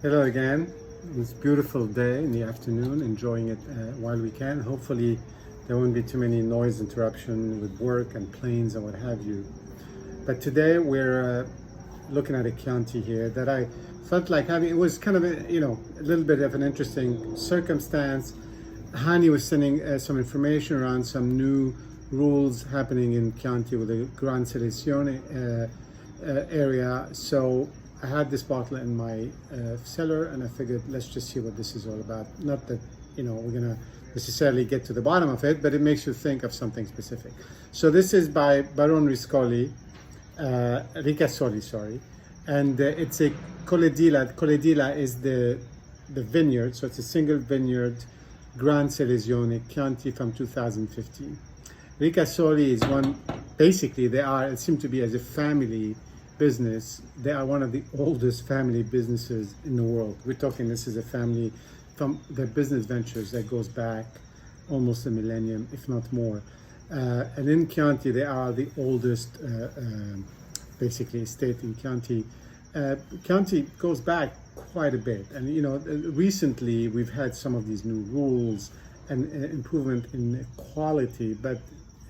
Hello again. It's a beautiful day in the afternoon, enjoying it while we can. Hopefully there won't be too many noise interruption with work and planes and what have you. But today we're looking at a Chianti here that I felt like having. It was kind of a little bit of an interesting circumstance. Hani was sending some information around some new rules happening in Chianti with the Gran Selezione area. So I had this bottle in my cellar, and I figured let's just see what this is all about. Not that we're gonna necessarily get to the bottom of it, but it makes you think of something specific. So this is by Barone Ricasoli, sorry, and it's a Colledila. Colledila is the vineyard, so it's a single vineyard, Gran Selezione, Chianti from 2015. Ricasoli is one. Basically, it seemed to be as a family business. They are one of the oldest family businesses in the world. We're talking, this is a family from their business ventures that goes back almost a millennium, if not more. And in Chianti, they are the oldest, basically, estate in Chianti. Chianti goes back quite a bit, and recently we've had some of these new rules and improvement in quality, but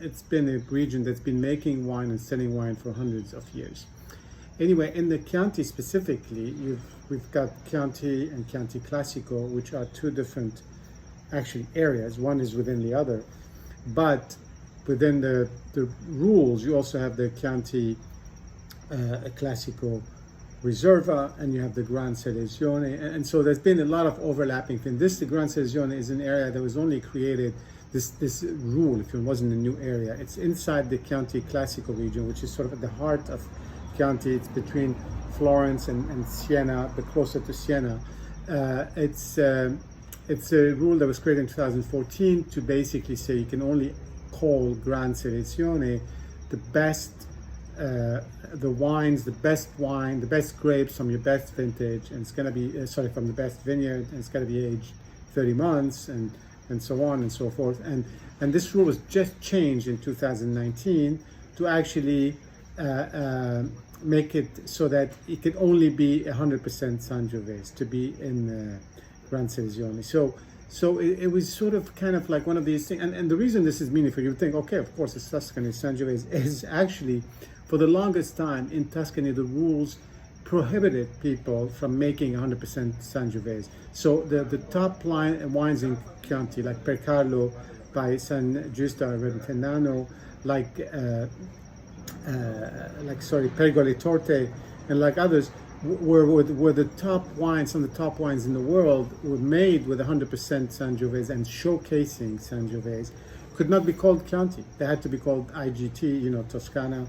it's been a region that's been making wine and selling wine for hundreds of years. Anyway, in the Chianti specifically, we've got Chianti and Chianti Classico, which are two different actually areas. One is within the other, but within the rules, you also have the Chianti Classico Riserva, and you have the Gran Selezione, and so there's been a lot of overlapping things. The Gran Selezione is an area that was only created. This rule, if it wasn't a new area, it's inside the Chianti Classico region, which is sort of at the heart of Chianti. It's between Florence and Siena, but closer to Siena. It's a rule that was created in 2014 to basically say you can only call Gran Selezione the best, the wines, the best wine, the best grapes from your best vintage, and it's going to be from the best vineyard, and it's got to be aged 30 months, and so on and so forth. And this rule was just changed in 2019 to actually make it so that it could only be 100% Sangiovese to be in Gran Selezione. So it was sort of kind of like one of these things. And the reason this is meaningful, you would think, okay, of course it's Tuscany, Sangiovese, is actually for the longest time in Tuscany, the rules prohibited people from making 100% Sangiovese. So the top line wines in Chianti, like Percarlo by San Giusto Arventennano, Pergole Torte, and like others, were the top wines. Some of the top wines in the world were made with 100% Sangiovese and showcasing Sangiovese. Could not be called Chianti. They had to be called IGT, Toscana.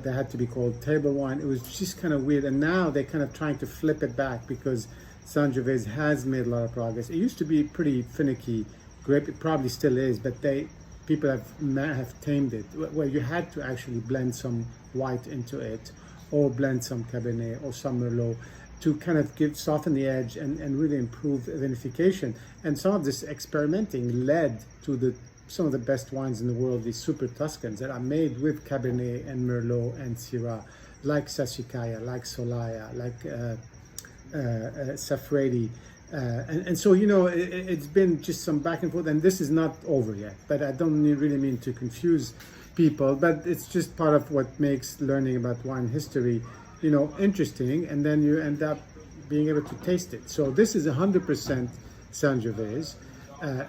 They had to be called table wine. It was just kind of weird. And now they're kind of trying to flip it back because Sangiovese has made a lot of progress. It used to be pretty finicky grape. It probably still is, but people have tamed it, where you had to actually blend some white into it, or blend some Cabernet or some Merlot to kind of soften the edge and really improve vinification. And some of this experimenting led to some of the best wines in the world, these super Tuscans that are made with Cabernet and Merlot and Syrah, like Sassicaia, like Solaya, like Safredi. And so, it's been just some back and forth, and this is not over yet. But I don't really mean to confuse people, but it's just part of what makes learning about wine history, interesting, and then you end up being able to taste it. So this is 100% Sangiovese.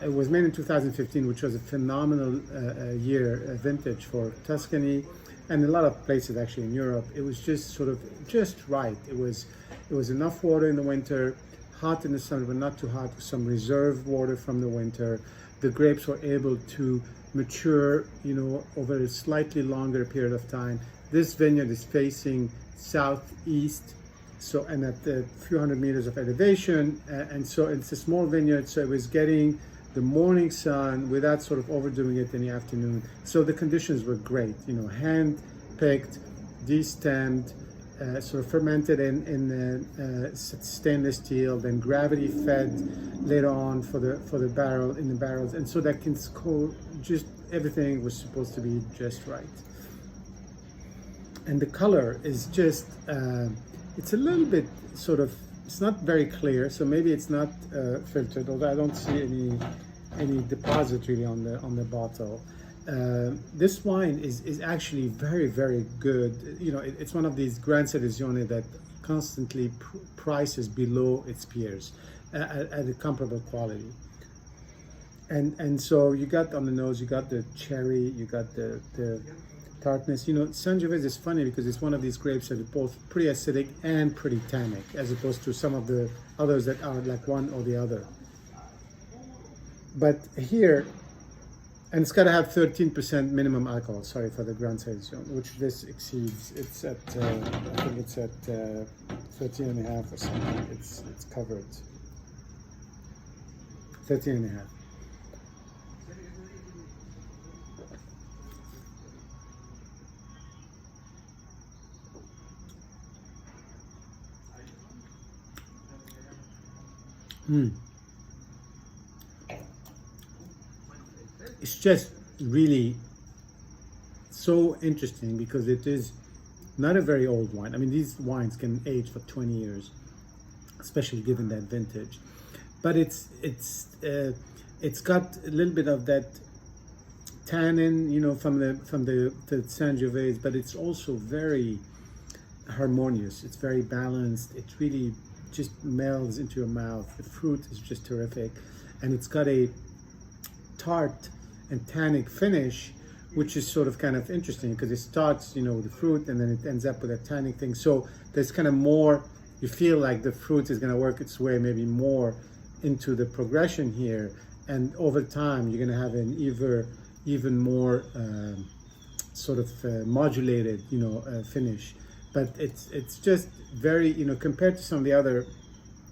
It was made in 2015, which was a phenomenal vintage for Tuscany and a lot of places actually in Europe. It was just just right. It was enough water in the winter, hot in the summer, but not too hot, with some reserve water from the winter. The grapes were able to mature, over a slightly longer period of time. This vineyard is facing southeast, and at a few hundred meters of elevation, and so it's a small vineyard, so it was getting the morning sun without sort of overdoing it in the afternoon. So the conditions were great, hand-picked, destemmed, sort of fermented in stainless steel, then gravity fed later on for the barrels, and so that can just everything was supposed to be just right. And the color is just it's a little bit sort of it's not very clear, so maybe it's not filtered, although I don't see any deposit really on the bottle. This wine is actually very, very good. You know, it's one of these Gran Selezione that constantly prices below its peers at a comparable quality. And so you got on the nose, you got the cherry, you got the tartness. You know, Sangiovese is funny because it's one of these grapes that are both pretty acidic and pretty tannic, as opposed to some of the others that are like one or the other. But here, and it's got to have 13% minimum alcohol. Sorry for the Gran Selezione, which this exceeds. It's at I think it's at 13 and a half or something. It's covered. 13 and a half. It's just really so interesting because it is not a very old wine. I mean, these wines can age for 20 years, especially given that vintage. But it's got a little bit of that tannin, you know, from the Sangiovese, but it's also very harmonious. It's very balanced. It really just melds into your mouth. The fruit is just terrific, and it's got a tart and tannic finish, which is sort of kind of interesting because it starts, you know, with the fruit and then it ends up with a tannic thing. So there's kind of more, you feel like the fruit is going to work its way maybe more into the progression here, and over time you're going to have an even more sort of modulated, you know, finish. But it's just very, you know, compared to some of the other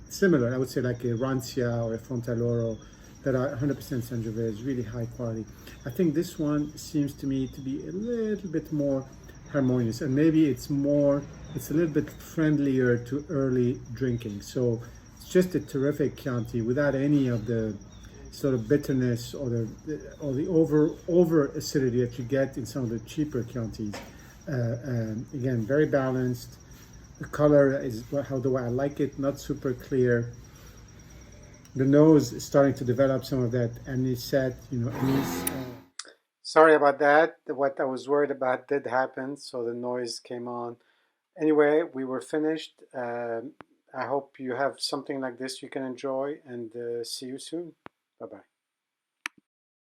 similar, I would say like a Rancia or a Fontaloro that are 100% Sangiovese, really high quality. I think this one seems to me to be a little bit more harmonious, and maybe it's a little bit friendlier to early drinking. So it's just a terrific Chianti without any of the sort of bitterness or the over acidity that you get in some of the cheaper Chiantis. Again, very balanced. The color is how the way I like it, not super clear. The nose is starting to develop some of that anisette, you know, anise. Sorry about that. What I was worried about did happen, so the noise came on. Anyway, we were finished. I hope you have something like this you can enjoy, and see you soon. Bye-bye.